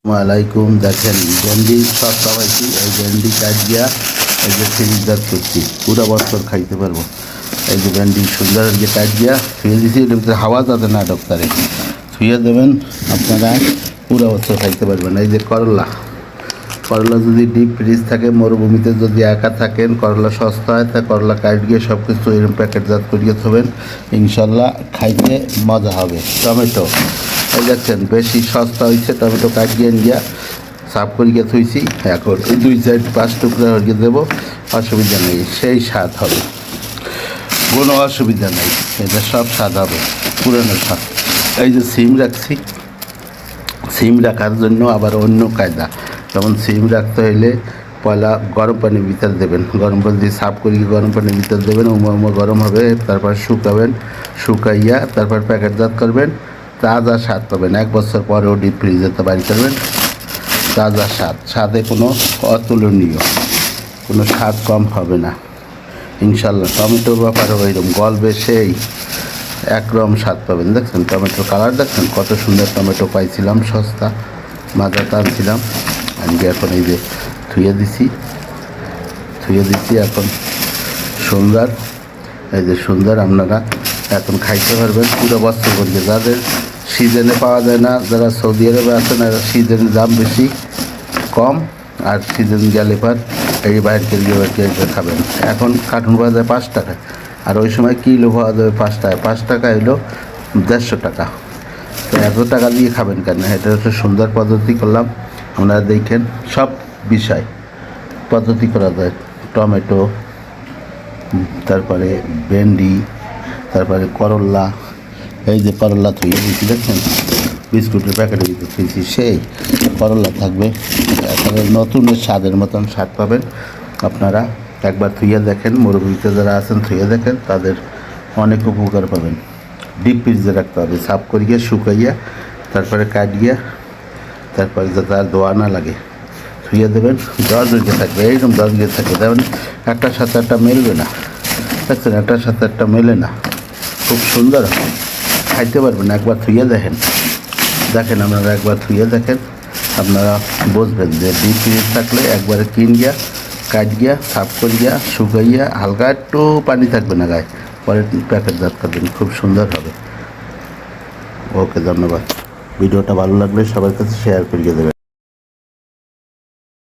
ওয়ালাইকুম। দেখেন ভেন্ডি সস্তা পাইছি, এই ভেন্ডি কাট দিয়া এই যে ফ্রিজার করছি, পুরো বছর খাইতে পারবো। এই যে ভেন্ডি সুন্দর যে কাট দিয়া শুয়ে দিয়েছি, এটার ভিতরে হাওয়া যাতে না ঢোকতারে শুয়ে দেবেন, আপনারা পুরো বছর খাইতে পারবেন। এই যে করলা, করলা যদি ডিপ ফ্রিজ থাকে, মরুভূমিতে যদি একা থাকেন, করলা সস্তা হয়, তা করলা কাট গিয়ে সব কিছু এরকম প্যাকেটজাত করিয়ে থবেন, ইনশাল্লাহ খাইতে মজা হবে। টমেটো এই দেখছেন বেশি সস্তা হয়েছে, টমেটো কাটিয়ে নিয়ে সাফ করিয়ে থইছি, এখন 2-4-5 টুকরা হরিয়ে দেবো, অসুবিধা নেই, সেই স্বাদ হবে, কোনো অসুবিধা নেই, এটা সব স্বাদ হবে, পুরনো স্বাদ। এই যে সিম রাখছি, সিম রাখার জন্য আবার অন্য কায়দা। যেমন সিম রাখতে হইলে পয়লা গরম পানির ভিতরে দেবেন, গরম পানি দিয়ে সাফ করিয়ে গরম পানির ভিতরে দেবেন, উমা গরম হবে, তারপর শুকাবেন, শুকাইয়া তারপর প্যাকেটজাত করবেন, তাজা স্বাদ পাবেন। 1 বছর পরেও ডিপ ফ্রিজেতে বাড়ি করবেন, তাজা স্বাদ, স্বাদে কোনো অতুলনীয়, কোনো স্বাদ কম হবে না ইনশাল্লাহ। টমেটোর ব্যাপারে ওইরকম গলবে, সেই একরকম স্বাদ পাবেন। দেখছেন টমেটোর কালার, দেখছেন কত সুন্দর টমেটো পাইছিলাম সস্তা, মাজা টানছিলাম, আজকে এখন এই যে ধুয়ে দিছি এখন সুন্দর, এই যে সুন্দর আপনারা এখন খাইতে পারবেন পুরো বছর করবে। যাদের সিজনে পাওয়া যায় না, যারা সৌদি আরবে আছেন, এরা সিজনের দাম বেশি কম, আর সিজন গেলে পর এই বাইরকে খাবেন। এখন কার্টুন পাওয়া যায় 5 টাকায়, আর ওই সময় কিলো পাওয়া যাবে 5 টাকায়, 5 টাকা হলো 150 টাকা, তো এত টাকা দিয়ে খাবেন কেন? এটা হচ্ছে সুন্দর পদ্ধতি করলাম, আপনারা দেখেন সব বিষয় পদ্ধতি করা যায়। টমেটো, তারপরে ভেন্ডি, তারপরে করলা, এই যে করলা থুয়ে দিয়েছি, দেখছেন বিস্কুটের প্যাকেটের ভিতরে থুয়েছি, সেই করলা থাকবে, তারপরে নতুনের স্বাদের মতন স্বাদ পাবেন। আপনারা একবার থুয়ে দেখেন, মরুভূমিতে যারা আছেন থুয়ে দেখেন, তাদের অনেক উপকার পাবেন। ডিপ ফ্রিজে রাখতে হবে, সাফ করিয়ে শুকাইয়া তারপরে কাটিয়ে, তারপরে যাতে আর ধোয়া না লাগে ধুয়ে দেবেন। 10 দিকে থাকবে, এইরকম 10 দিকে থাকবে, তেমন একটার সাথে একটা মেলবে না, দেখছেন একটার সাথে একটা মেলে না, খুব সুন্দর হয়, খাইতে পারবেন। একবার ধুয়ে দেখেন, আপনারা একবার ধুয়ে দেখেন, আপনারা বুঝবেন যে ডিপ ফ্রিজ থাকলে একবারে কিনিয়া কাটিয়া সাফ করিয়া শুকাইয়া, হালকা একটু পানি থাকবে না গায়ে, পরে প্যাকেটজাত করবেন, খুব সুন্দর হবে। ওকে, ধন্যবাদ। ভিডিওটা ভালো লাগলে সবার কাছে শেয়ার করিয়ে দেবেন।